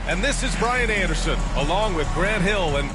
And this is Brian Anderson, along with Grant Hill and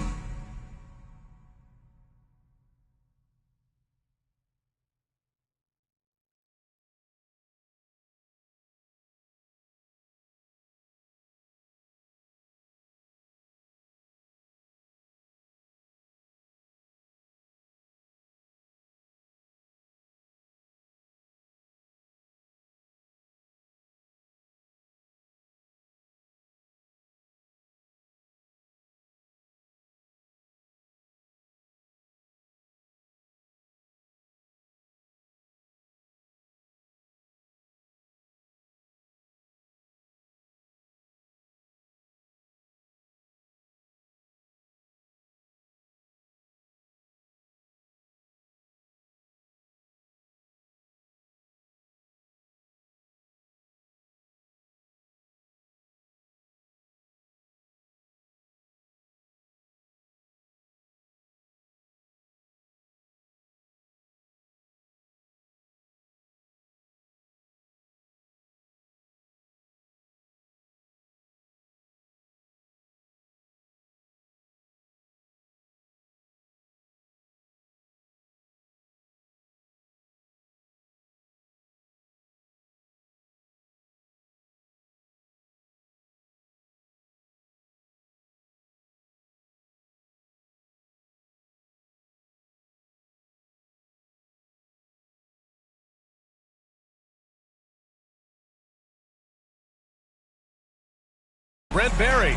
Brent Barry.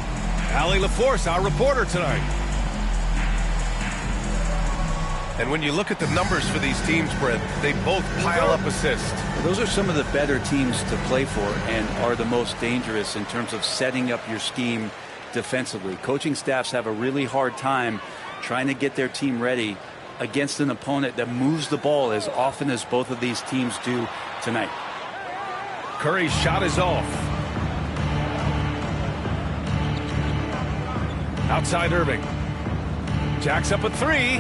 Allie LaForce, our reporter tonight. And when you look at the numbers for these teams, Brent, they both pile up assists. Well, those are some of the better teams to play for and are the most dangerous in terms of setting up your scheme defensively. Coaching staffs have a really hard time trying to get their team ready against an opponent that moves the ball as often as both of these teams do tonight. Curry's shot is off. Outside Irving. Jacks up a three.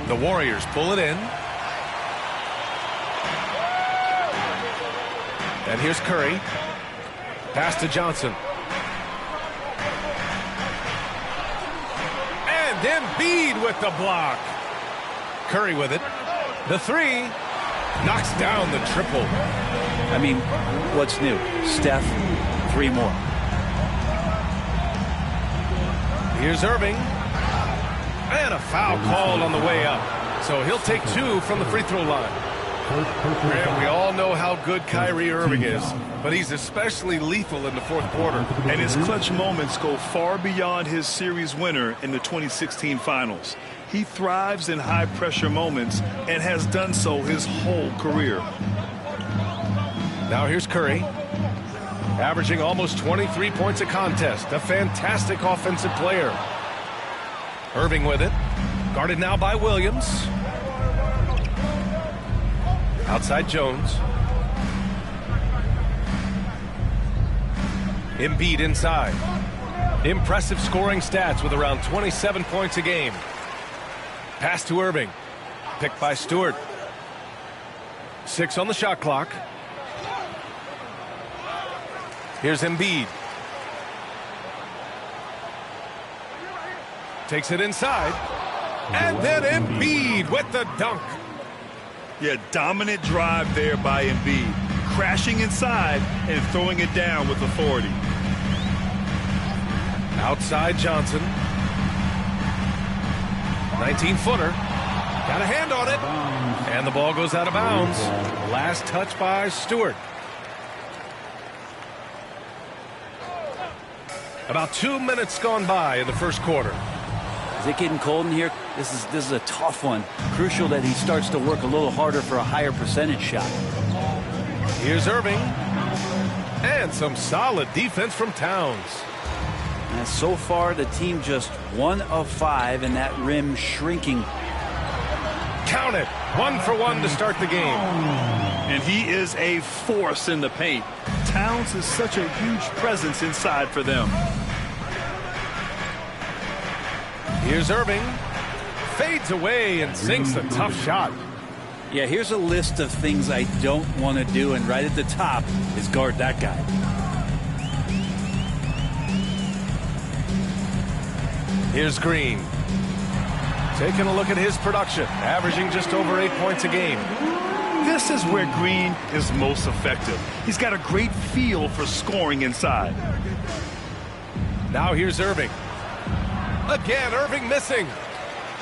The Warriors pull it in. And here's Curry. Pass to Johnson. And Embiid with the block. Curry with it. The three. Knocks down the triple. I mean, what's new? Steph, three more. Here's Irving. And a foul called on the way up. So he'll take two from the free throw line. And we all know how good Kyrie Irving is, but he's especially lethal in the fourth quarter. And his clutch moments go far beyond his series winner in the 2016 finals. He thrives in high-pressure moments and has done so his whole career. Now here's Curry. Averaging almost 23 points a contest. A fantastic offensive player. Irving with it. Guarded now by Williams. Outside Jones. Embiid inside. Impressive scoring stats with around 27 points a game. Pass to Irving. Picked by Stewart. 6 on the shot clock. Here's Embiid. Takes it inside. And then Embiid with the dunk. Yeah, dominant drive there by Embiid. Crashing inside and throwing it down with authority. Outside Johnson. 19-footer. Got a hand on it. And the ball goes out of bounds. Last touch by Stewart. About 2 minutes gone by in the first quarter. Is it getting cold in here? This is a tough one. Crucial that he starts to work a little harder for a higher percentage shot. Here's Irving. And some solid defense from Towns. And so far, the team just 1 of 5, and that rim shrinking. Count it. 1 for 1 to start the game. And he is a force in the paint. Towns is such a huge presence inside for them. Here's Irving. Fades away and sinks a tough shot. Yeah, here's a list of things I don't want to do, and right at the top is guard that guy. Here's Green. Taking a look at his production, averaging just over 8 points a game. This is where Green is most effective. He's got a great feel for scoring inside. Now here's Irving. Again, Irving missing.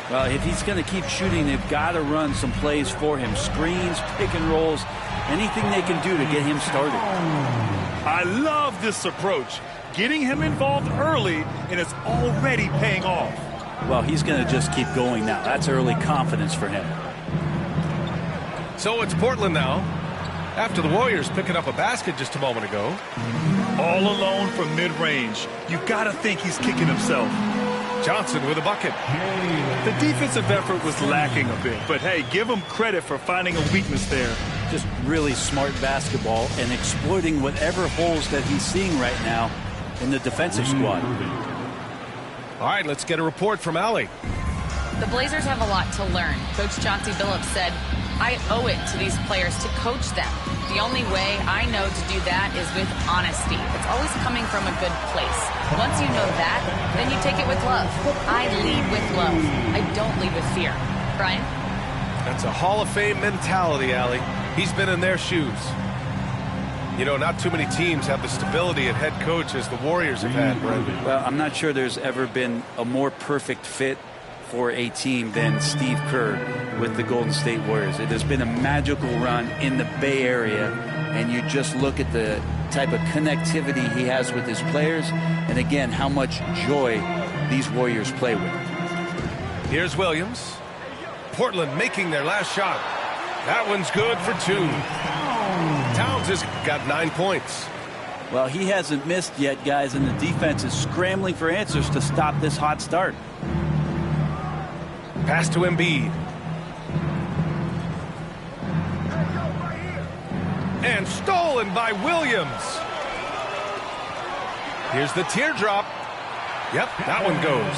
Well, if he's going to keep shooting, they've got to run some plays for him. Screens, pick and rolls, anything they can do to get him started. I love this approach. Getting him involved early, and it's already paying off. Well, he's going to just keep going now. That's early confidence for him. So it's Portland now. After the Warriors picking up a basket just a moment ago. All alone from mid-range. You've got to think he's kicking himself. Johnson with a bucket. The defensive effort was lacking a bit, but hey, give him credit for finding a weakness there. Just really smart basketball and exploiting whatever holes that he's seeing right now in the defensive squad. All right, let's get a report from Allie. The Blazers have a lot to learn. Coach Chauncey Billups said, I owe it to these players to coach them. The only way I know to do that is with honesty. It's always coming from a good place. Once you know that, then you take it with love. I lead with love. I don't lead with fear. Brian? That's a Hall of Fame mentality, Allie. He's been in their shoes. You know, not too many teams have the stability at head coach as the Warriors have had, Brent. Well, I'm not sure there's ever been a more perfect fit for a team than Steve Kerr with the Golden State Warriors. It has been a magical run in the Bay Area, and you just look at the type of connectivity he has with his players, and again, how much joy these Warriors play with. Here's Williams. Portland making their last shot. That one's good for 2. Towns has got 9 points. Well, he hasn't missed yet, guys, and the defense is scrambling for answers to stop this hot start. Pass to Embiid. And stolen by Williams. Here's the teardrop. Yep, that one goes.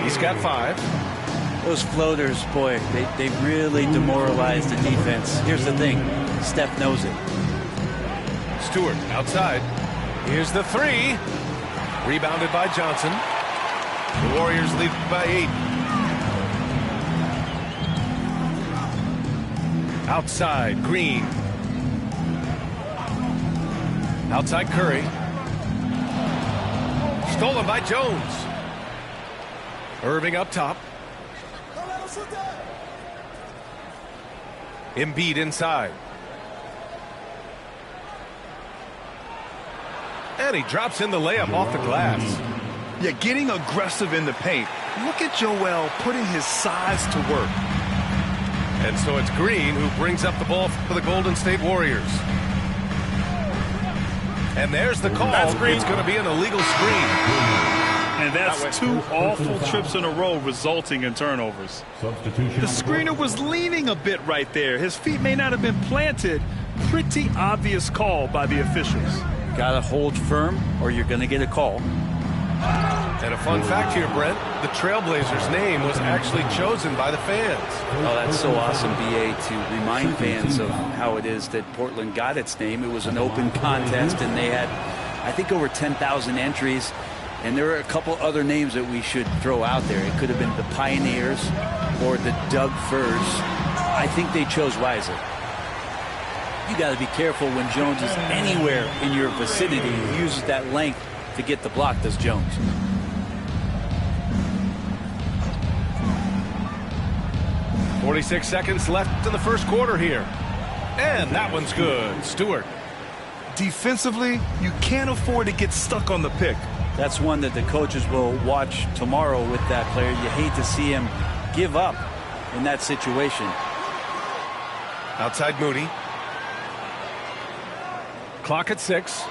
He's got 5. Those floaters, boy, they really demoralize the defense. Here's the thing, Steph knows it. Stewart outside. Here's the 3. Rebounded by Johnson. The Warriors lead by 8. Outside, Green. Outside, Curry. Stolen by Jones. Irving up top. Embiid inside. And he drops in the layup off the glass. Yeah, getting aggressive in the paint. Look at Joel putting his size to work. And so it's Green who brings up the ball for the Golden State Warriors. And there's the call. It's going to be an illegal screen. And that's 2 awful trips in a row resulting in turnovers. The screener was leaning a bit right there. His feet may not have been planted. Pretty obvious call by the officials. Got to hold firm or you're going to get a call. And a fun fact here, Brent, the Trailblazers' name was actually chosen by the fans. Oh, that's so awesome, BA, to remind fans of how it is that Portland got its name. It was an open contest, and they had, I think, over 10,000 entries. And there are a couple other names that we should throw out there. It could have been the Pioneers or the Doug Furs. I think they chose wisely. You got to be careful when Jones is anywhere in your vicinity. He uses that length to get the block, does Jones. .46 seconds left in the first quarter here. And that one's good. Stewart. Defensively, you can't afford to get stuck on the pick. That's one that the coaches will watch tomorrow with that player. You hate to see him give up in that situation. Outside Moody. Clock at 6.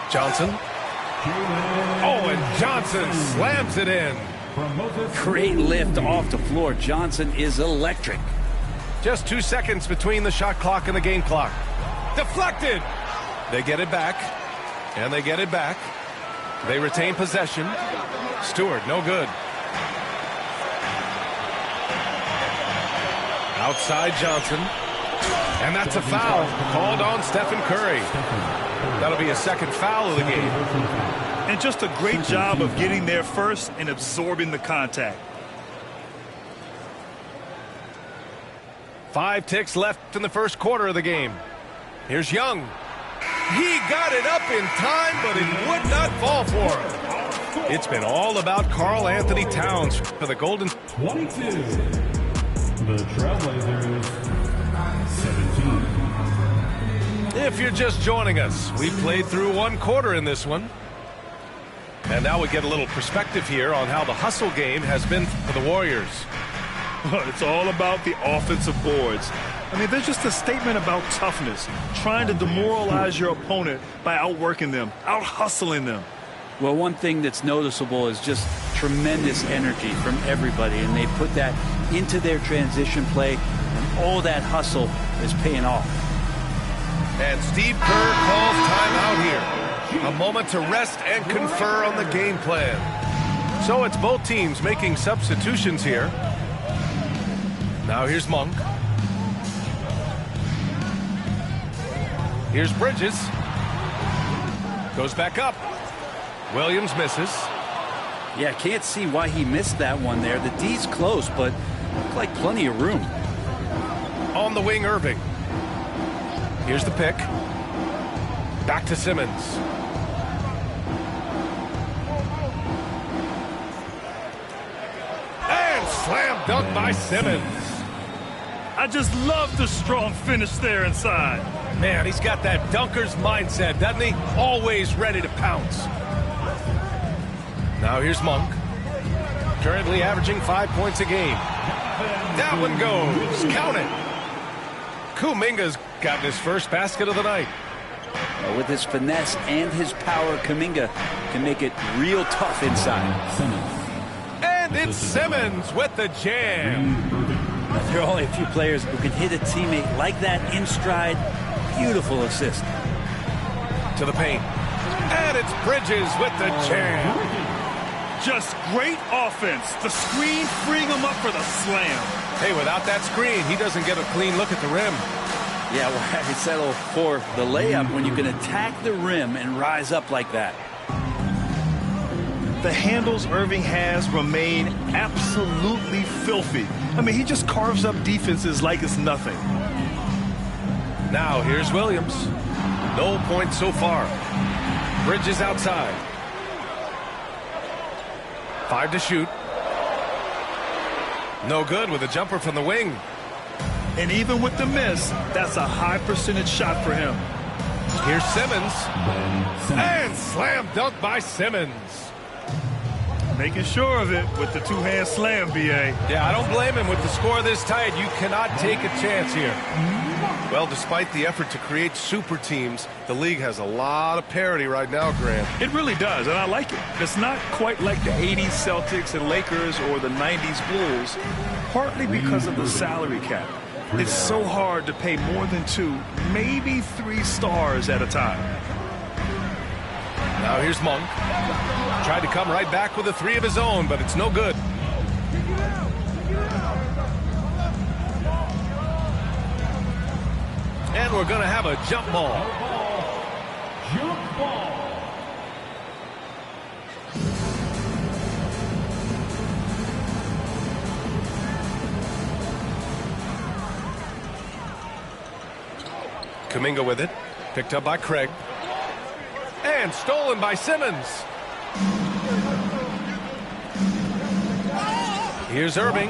Johnson. Oh, and Johnson slams it in. Great lift off the floor. Johnson is electric. Just 2 seconds between the shot clock and the game clock. Deflected. They get it back. And they get it back. They retain possession. Stewart, no good. Outside Johnson. And that's a foul called on Stephen Curry. That'll be a second foul of the game. And just a great job of getting there first and absorbing the contact. 5 ticks left in the first quarter of the game. Here's Young. He got it up in time, but it would not fall for him. It's been all about Karl Anthony Towns for the Golden. 22. The Trailblazers, 17. If you're just joining us, we played through 1 quarter in this one. And now we get a little perspective here on how the hustle game has been for the Warriors. It's all about the offensive boards. I mean, they're just a statement about toughness, trying to demoralize your opponent by outworking them, out-hustling them. Well, one thing that's noticeable is just tremendous energy from everybody, and they put that into their transition play, and all that hustle is paying off. And Steve Kerr calls timeout here. A moment to rest and confer on the game plan. So it's both teams making substitutions here. Now here's Monk. Here's Bridges. Goes back up. Williams misses. Yeah, can't see why he missed that one there. The D's close, but looked like plenty of room. On the wing, Irving. Here's the pick. Back to Simmons. And slam dunk by Simmons. I just love the strong finish there inside. Man, he's got that dunker's mindset, doesn't he? Always ready to pounce. Now here's Monk. Currently averaging 5 points a game. That one goes. Count it. Kuminga's gotten his first basket of the night. With his finesse and his power, Kuminga can make it real tough inside. And it's Simmons with the jam. There are only a few players who can hit a teammate like that in stride. Beautiful assist. To the paint. And it's Bridges with the jam. Just great offense. The screen freeing him up for the slam. Hey, without that screen, he doesn't get a clean look at the rim. Yeah, well, I could settle for the layup when you can attack the rim and rise up like that. The handles Irving has remain absolutely filthy. I mean, he just carves up defenses like it's nothing. Now here's Williams. No points so far. Bridges outside. 5 to shoot. No good with a jumper from the wing. And even with the miss, that's a high percentage shot for him. Here's Simmons. And slam dunk by Simmons. Making sure of it with the two-hand slam, B.A. Yeah, I don't blame him. With the score this tight, you cannot take a chance here. Well, despite the effort to create super teams, the league has a lot of parity right now, Grant. It really does, and I like it. It's not quite like the 80s Celtics and Lakers or the 90s Bulls, partly because of the salary cap. It's so hard to pay more than 2, maybe 3 stars at a time. Now here's Monk. Tried to come right back with a 3 of his own, but it's no good. And we're going to have a jump ball. Jump ball. Kuminga with it. Picked up by Craig. And stolen by Simmons. Here's Irving.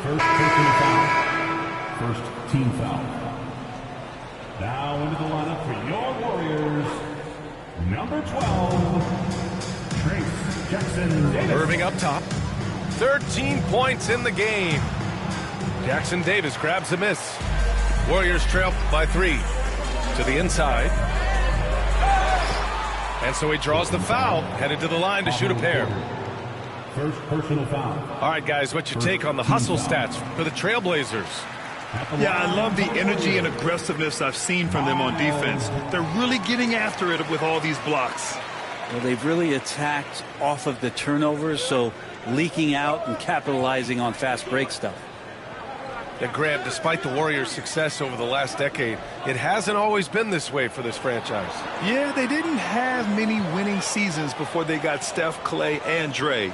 First personal foul. First team foul. Now into the lineup for your Warriors. Number 12, Trace Jackson Davis. Irving up top. 13 points in the game. Jackson Davis grabs a miss. Warriors trail by 3. To the inside. And so he draws the foul. Headed to the line to shoot a pair. First personal foul. All right, guys, what's your take on the hustle stats for the Trailblazers? Yeah, I love the energy and aggressiveness I've seen from them on defense. They're really getting after it with all these blocks. Well, they've really attacked off of the turnovers, so leaking out and capitalizing on fast break stuff. And Grant, despite the Warriors' success over the last decade, it hasn't always been this way for this franchise. Yeah, they didn't have many winning seasons before they got Steph, Clay, and Dre.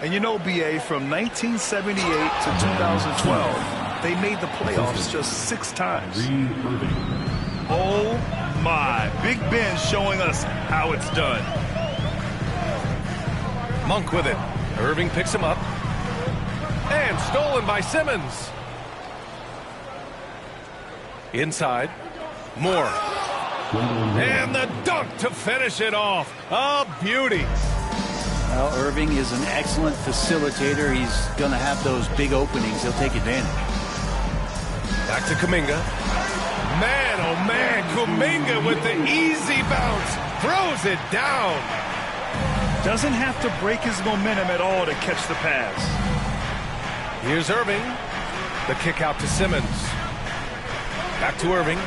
And you know, BA, from 1978 to 2012, they made the playoffs just 6 times. Oh, my. Big Ben showing us how it's done. Monk with it. Irving picks him up. And stolen by Simmons. Inside. Moore. And the dunk to finish it off. A beauty. Well, Irving is an excellent facilitator. He's going to have those big openings. He'll take advantage. Back to Kuminga. Man, oh man, Kuminga with the easy bounce. Throws it down. Doesn't have to break his momentum at all to catch the pass. Here's Irving. The kick out to Simmons. Back to Irving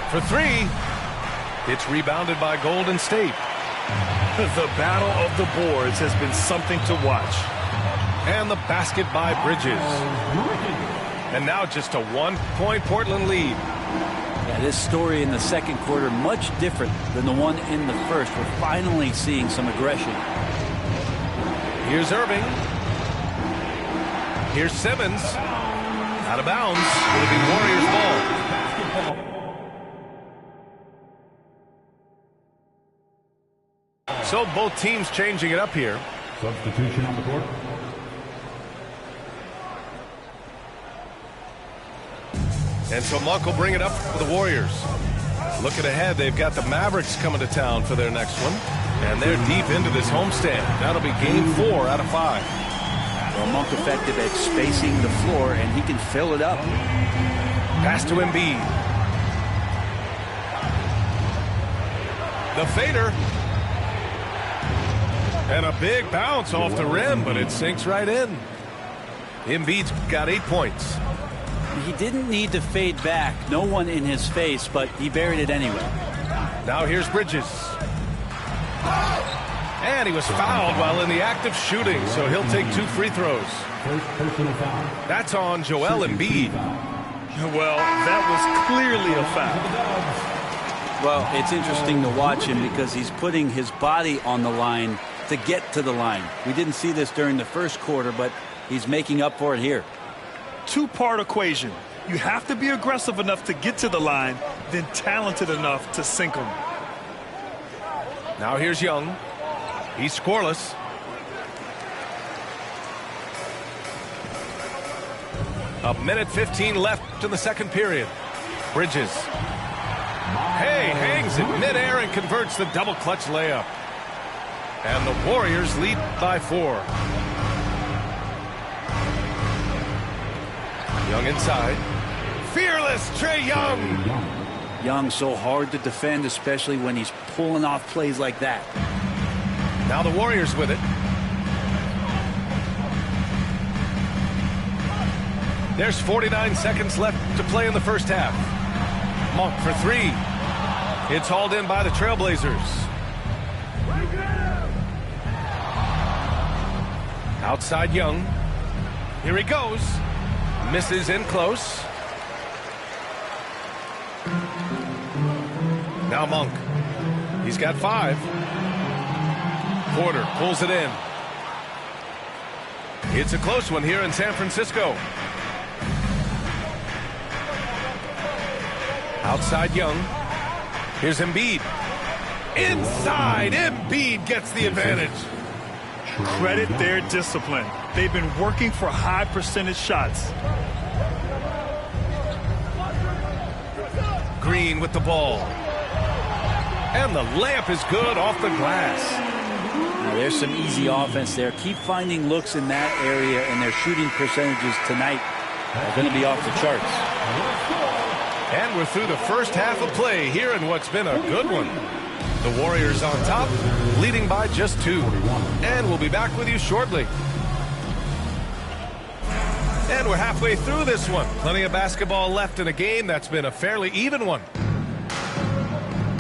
for 3. It's rebounded by Golden State. The battle of the boards has been something to watch. And the basket by Bridges. And now just a 1-point Portland lead. Yeah, this story in the second quarter much different than the one in the first. We're finally seeing some aggression. Here's Irving. Here's Simmons. Out of bounds. It'll be Warriors ball. So both teams changing it up here. Substitution on the court. And so Monk will bring it up for the Warriors. Looking ahead, they've got the Mavericks coming to town for their next one. And they're deep into this homestand. That'll be game 4 out of 5. Well, Monk effective at spacing the floor, and he can fill it up. Pass to Embiid. The fader. And a big bounce off the rim, but it sinks right in. Embiid's got 8 points. He didn't need to fade back. No one in his face, but he buried it anyway. Now here's Bridges. And he was fouled while in the act of shooting, so he'll take 2 free throws. First personal foul. That's on Joel Embiid. Well, that was clearly a foul. Well, it's interesting to watch him because he's putting his body on the line to get to the line. We didn't see this during the first quarter, but he's making up for it here. 2-part equation. You have to be aggressive enough to get to the line, then talented enough to sink them. Now here's Young. He's scoreless. A minute 15 left in the second period. Bridges. Hey, hangs it midair and converts the double clutch layup. And the Warriors lead by 4. Young inside. Fearless Trae Young. Young so hard to defend, especially when he's pulling off plays like that. Now the Warriors with it. There's 49 seconds left to play in the first half. Monk for 3. It's hauled in by the Trailblazers. Outside Young. Here he goes. Misses in close. Now Monk. He's got 5. Porter pulls it in. It's a close one here in San Francisco. Outside Young. Here's Embiid. Inside, Embiid gets the advantage. Credit their discipline. They've been working for high percentage shots. Green with the ball. And the layup is good off the glass. Now, there's some easy offense there. Keep finding looks in that area, and their shooting percentages tonight are going to be off the charts. And we're through the first half of play here in what's been a good one. The Warriors on top, leading by just 2. And we'll be back with you shortly. And we're halfway through this one. Plenty of basketball left in a game that's been a fairly even one.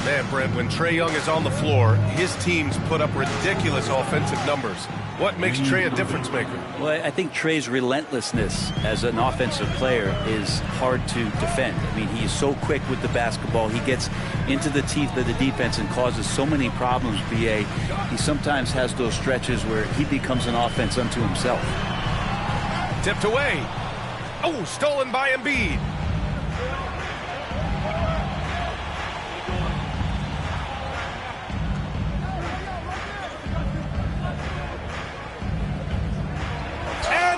Man, Brent, when Trae Young is on the floor, his teams put up ridiculous offensive numbers. What makes Trae a difference maker? Well, I think Trae's relentlessness as an offensive player is hard to defend. I mean, he's so quick with the basketball. He gets into the teeth of the defense and causes so many problems, BA. He sometimes has those stretches where he becomes an offense unto himself. Tipped away. Oh, stolen by Embiid.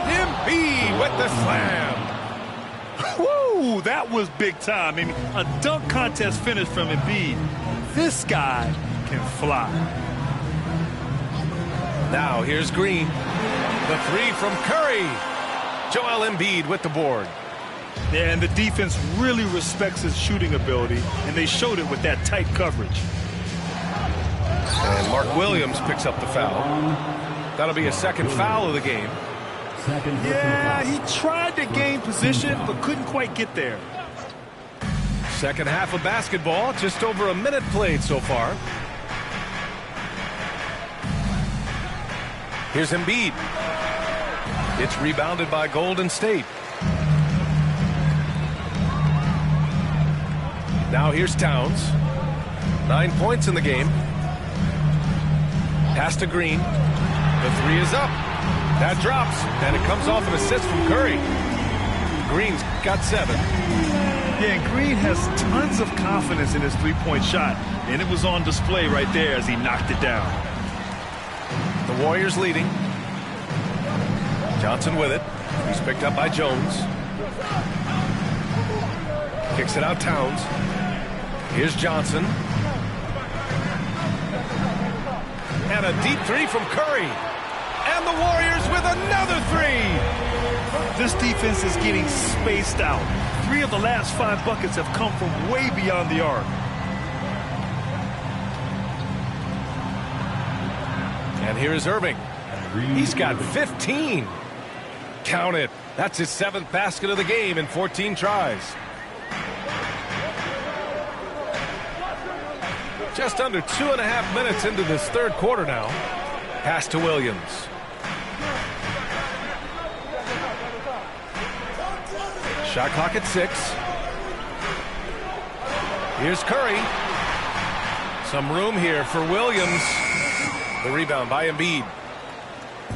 Embiid with the slam. Woo, that was big time. I mean, a dunk contest finish from Embiid. This guy can fly. Now here's Green. The three from Curry. Joel Embiid with the board. Yeah, and the defense really respects his shooting ability, and they showed it with that tight coverage. And Mark Williams picks up the foul. That'll be a second foul of the game. Yeah, he tried to gain position, but couldn't quite get there. Second half of basketball, just over a minute played so far. Here's Embiid. It's rebounded by Golden State. Now here's Towns. 9 points in the game. Pass to Green. The three is up. That drops, and it comes off an assist from Curry. Green's got 7. Yeah, and Green has tons of confidence in his three-point shot, and it was on display right there as he knocked it down. The Warriors leading. Johnson with it. He's picked up by Jones. Kicks it out Towns. Here's Johnson. And a deep three from Curry. And the Warriors with another three. This defense is getting spaced out. 3 of the last 5 buckets have come from way beyond the arc. And here is Irving. He's got 15. Count it. That's his 7th basket of the game in 14 tries. Just under 2.5 minutes into this third quarter now. Pass to Williams. Shot clock at 6. Here's Curry. Some room here for Williams. The rebound by Embiid.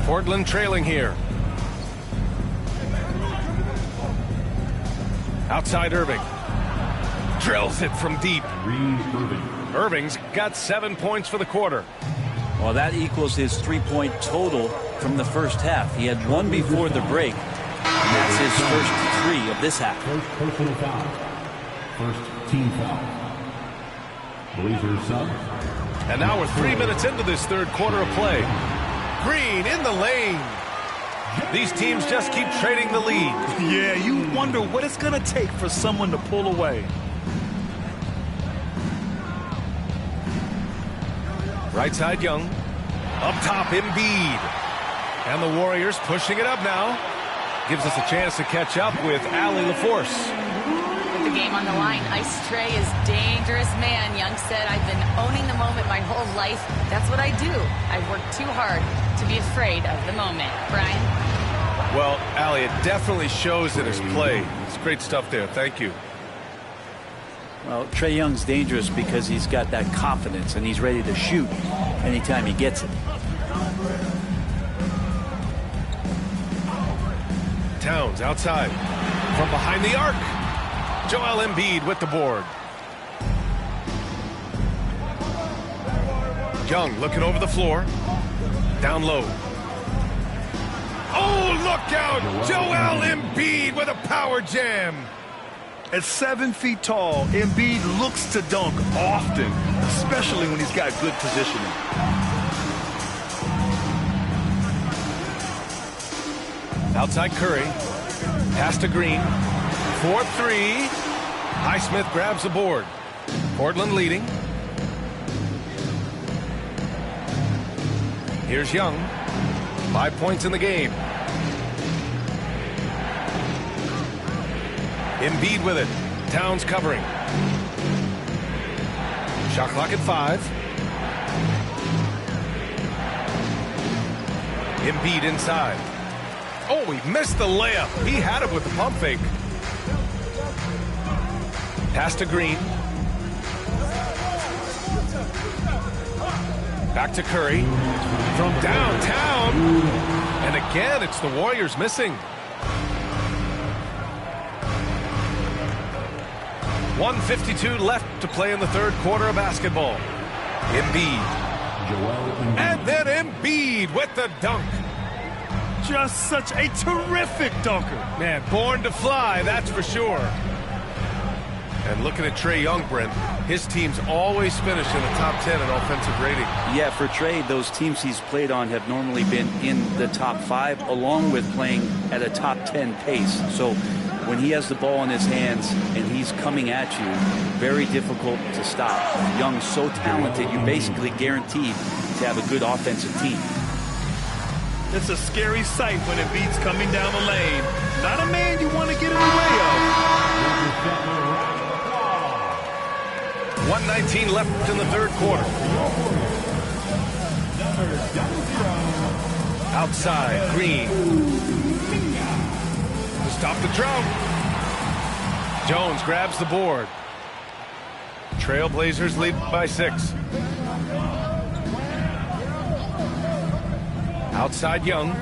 Portland trailing here. Outside Irving. Drills it from deep. Irving's got 7 points for the quarter. Well, that equals his 3-point total from the first half. He had 1 before the break. And that's his first 3 of this half. First personal foul. First team foul. Blazers sub. And now we're 3 minutes into this third quarter of play. Green in the lane. These teams just keep trading the lead. Yeah, you wonder what it's going to take for someone to pull away. Right side Young. Up top Embiid. And the Warriors pushing it up now. Gives us a chance to catch up with Allie LaForce. With the game on the line, Ice Trae is dangerous man. Young said, I've been owning the moment my whole life. That's what I do. I work too hard to be afraid of the moment. Brian? Well, Allie, it definitely shows in his play. It's great stuff there. Thank you. Well, Trae Young's dangerous because he's got that confidence and he's ready to shoot anytime he gets it. Towns outside. From behind the arc. Joel Embiid with the board. Young looking over the floor. Down low. Oh, look out! Joel Embiid with a power jam. At 7 feet tall, Embiid looks to dunk often, especially when he's got good positioning. Outside Curry. Pass to Green. 4-3. Highsmith grabs the board. Portland leading. Here's Young. 5 points in the game. Embiid with it. Towns covering. Shot clock at 5. Embiid inside. Oh, he missed the layup. He had it with the pump fake. Pass to Green. Back to Curry. From downtown. And again, it's the Warriors missing. 1:52 left to play in the third quarter of basketball. Embiid. And then Embiid with the dunk. Just such a terrific dunker. Man, born to fly, that's for sure. And looking at Trae Young, Brent, his teams always finish in the top 10 in offensive rating. Yeah, for Trae, those teams he's played on have normally been in the top 5, along with playing at a top 10 pace. So when he has the ball in his hands and he's coming at you, very difficult to stop. Young's so talented, you're basically guaranteed to have a good offensive team. It's a scary sight when Embiid's coming down the lane. Not a man you want to get in the way of. 1:19 left in the third quarter. Outside, Green. To stop the drought. Jones grabs the board. Trailblazers lead by 6. Outside Young.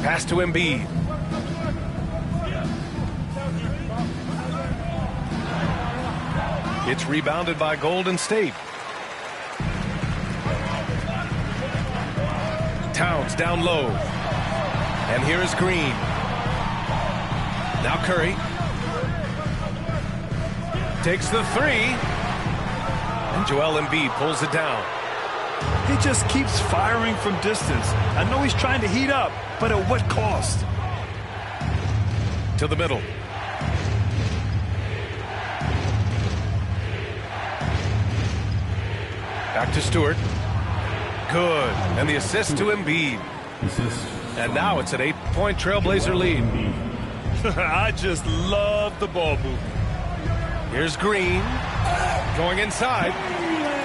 Pass to Embiid. It's rebounded by Golden State. Towns down low. And here is Green. Now Curry. Takes the 3. And Joel Embiid pulls it down. He just keeps firing from distance. I know he's trying to heat up, but at what cost? To the middle. Back to Stewart. Good. And the assist to Embiid. And now it's an 8-point Trailblazer lead. I just love the ball movement. Here's Green. Going inside.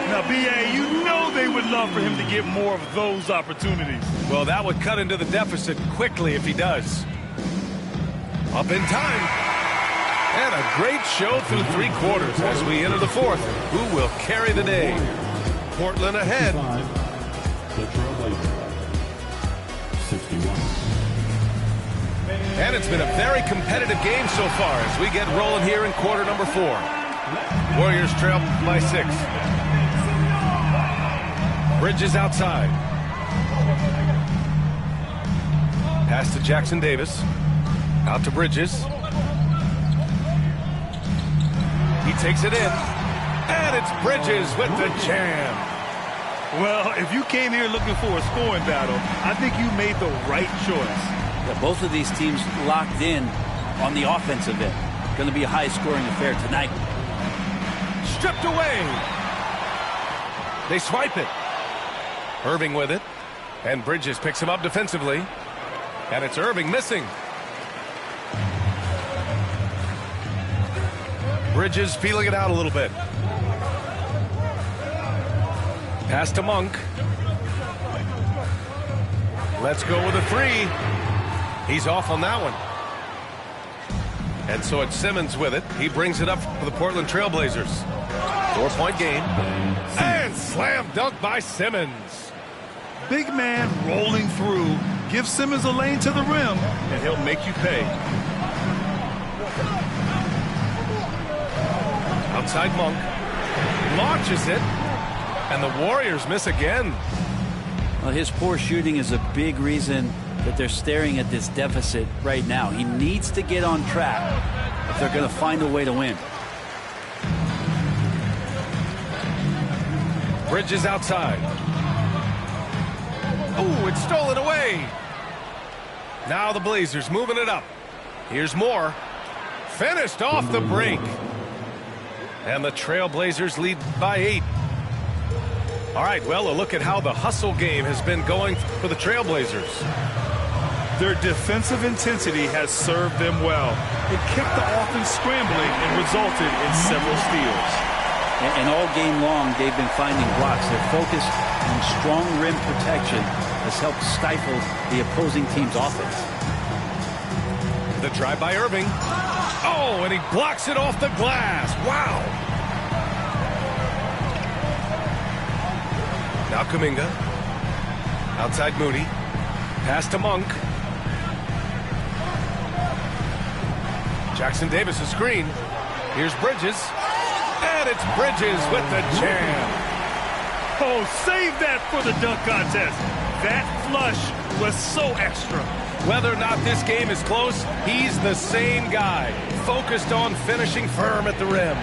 Now, B.A., you know they would love for him to get more of those opportunities. Well, that would cut into the deficit quickly if he does. Up in time. And a great show through 3 quarters as we enter the 4th. Who will carry the day? Portland ahead. The Trailblazers. 61. And it's been a very competitive game so far as we get rolling here in quarter number 4. Warriors trail by 6. Bridges outside. Pass to Jackson Davis. Out to Bridges. He takes it in. And it's Bridges with the jam. Well, if you came here looking for a scoring battle, I think you made the right choice. Yeah, both of these teams locked in on the offensive end. Going to be a high-scoring affair tonight. Stripped away. They swipe it. Irving with it. And Bridges picks him up defensively. And it's Irving missing. Bridges feeling it out a little bit. Pass to Monk. Let's go with a 3. He's off on that one. And so it's Simmons with it. He brings it up for the Portland Trailblazers. 4-point game. And slam dunk by Simmons. Big man rolling through. Give Simmons a lane to the rim, and he'll make you pay. Outside Monk. Launches it. And the Warriors miss again. Well, his poor shooting is a big reason that they're staring at this deficit right now. He needs to get on track if they're going to find a way to win. Bridges outside. Oh, it's stolen away. Now the Blazers moving it up. Here's more. Finished off the break. And the Trailblazers lead by 8. All right, well, a look at how the hustle game has been going for the Trailblazers. Their defensive intensity has served them well. It kept the offense scrambling and resulted in several steals. And all game long, they've been finding blocks. Their focus on strong rim protection has helped stifle the opposing team's offense. The drive by Irving. Oh, and he blocks it off the glass. Wow. Now Kuminga. Outside Moody. Pass to Monk. Jackson Davis a screen. Here's Bridges. And it's Bridges with the jam. Oh, save that for the dunk contest. That flush was so extra. Whether or not this game is close, he's the same guy, focused on finishing firm at the rim.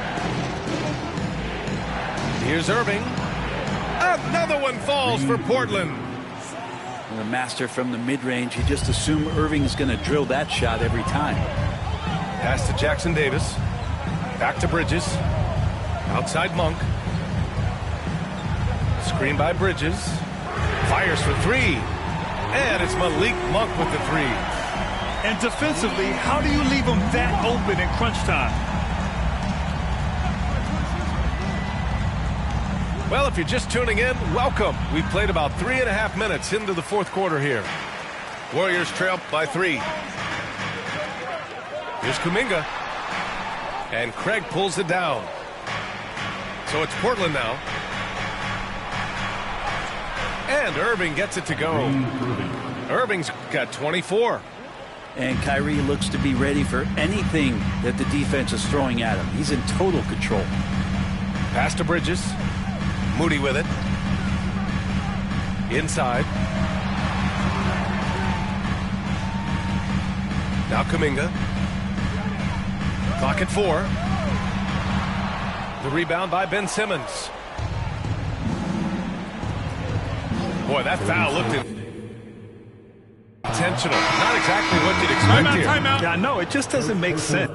Here's Irving. Another one falls for Portland. The master from the mid-range. You just assume Irving is going to drill that shot every time. Pass to Jackson Davis. Back to Bridges. Outside Monk. Screen by Bridges. Fires for three. And it's Malik Monk with the three. And defensively, how do you leave him that open in crunch time? Well, if you're just tuning in, welcome. We've played about 3.5 minutes into the fourth quarter here. Warriors trail by 3. Here's Kuminga. And Craig pulls it down. So it's Portland now. And Irving gets it to go. Irving's got 24. And Kyrie looks to be ready for anything that the defense is throwing at him. He's in total control. Pass to Bridges. Moody with it. Inside. Now Kuminga. Clock at 4. The rebound by Ben Simmons. Boy, that foul looked intentional. Not exactly what you'd expect here. Timeout. Yeah, no, it just doesn't make sense.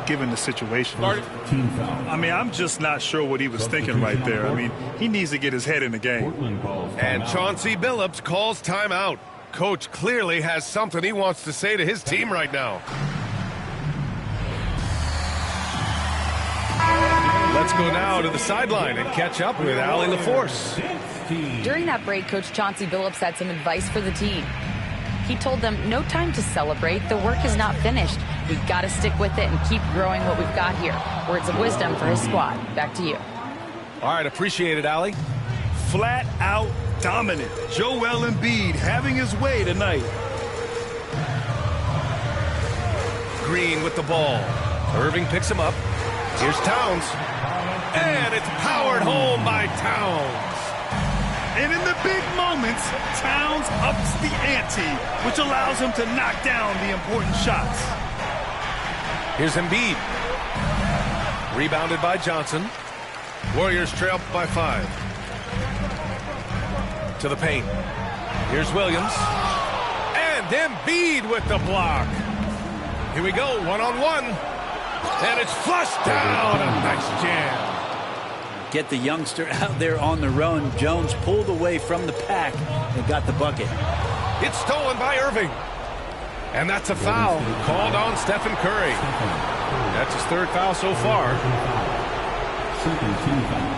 Given the situation. I mean, I'm just not sure what he was thinking right there. I mean, he needs to get his head in the game. And Chauncey Billups calls timeout. Coach clearly has something he wants to say to his team right now. Let's go now to the sideline and catch up with Allie LaForce. During that break, Coach Chauncey Billups had some advice for the team. He told them, no time to celebrate. The work is not finished. We've got to stick with it and keep growing what we've got here. Words of wisdom for his squad. Back to you. All right, appreciate it, Allie. Flat out dominant. Joel Embiid having his way tonight. Green with the ball. Irving picks him up. Here's Towns. And it's powered home by Towns. And in the big moments, Towns ups the ante, which allows him to knock down the important shots. Here's Embiid. Rebounded by Johnson. Warriors trail by 5. To the paint. Here's Williams. And Embiid with the block. Here we go, one-on-one. And it's flushed down. A nice jam. Get the youngster out there on the run. Jones pulled away from the pack and got the bucket. It's stolen by Irving. And that's a foul called on Stephen Curry. That's his 3rd foul so far. Second team foul.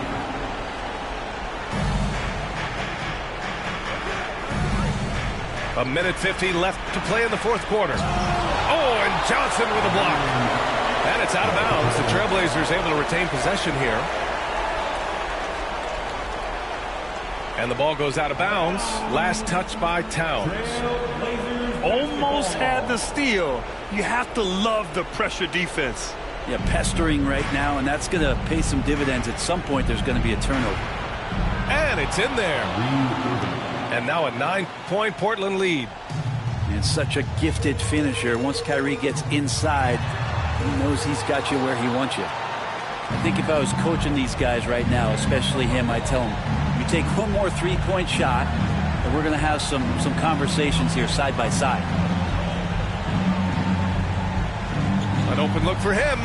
A minute 50 left to play in the 4th quarter. Oh, and Johnson with a block. And it's out of bounds. The Trailblazers able to retain possession here. And the ball goes out of bounds. Last touch by Towns. Almost had the steal. You have to love the pressure defense. Yeah, pestering right now, and that's going to pay some dividends. At some point, there's going to be a turnover. And it's in there. And now a 9-point Portland lead. And such a gifted finisher. Once Kyrie gets inside, he knows he's got you where he wants you. I think if I was coaching these guys right now, especially him, I'd tell him, you take one more 3-point shot, and we're going to have some conversations here side by side. An open look for him.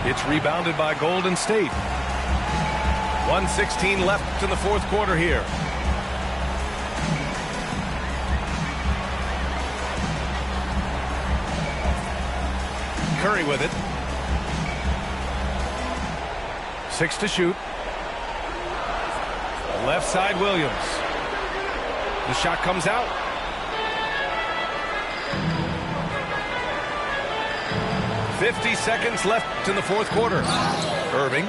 It's rebounded by Golden State. 1:16 left in the 4th quarter here. Curry with it. 6 to shoot. Left side Williams. The shot comes out. .50 seconds left in the 4th quarter. Irving.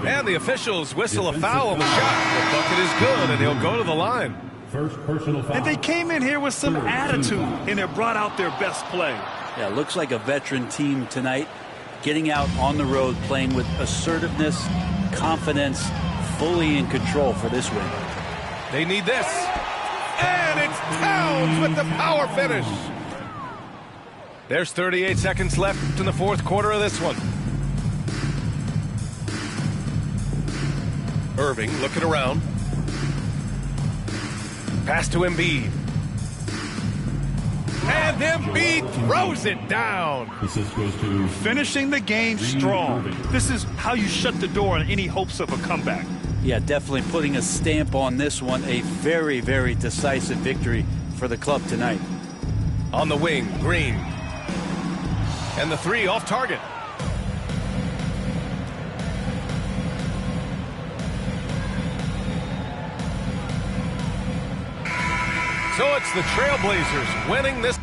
And the officials whistle a foul on the shot. The bucket is good, and he'll go to the line. First personal foul. And they came in here with some attitude, and they brought out their best play. Yeah, looks like a veteran team tonight, getting out on the road, playing with assertiveness, confidence, fully in control for this win. They need this. And it's Towns with the power finish. There's 38 seconds left in the 4th quarter of this one. Irving looking around. Pass to Embiid. And Embiid throws it down. Assist goes to Finishing the game strong. This is how you shut the door on any hopes of a comeback. Yeah, definitely putting a stamp on this one. A very, very decisive victory for the club tonight. On the wing, Green. And the 3 off target. So it's the Trailblazers winning this.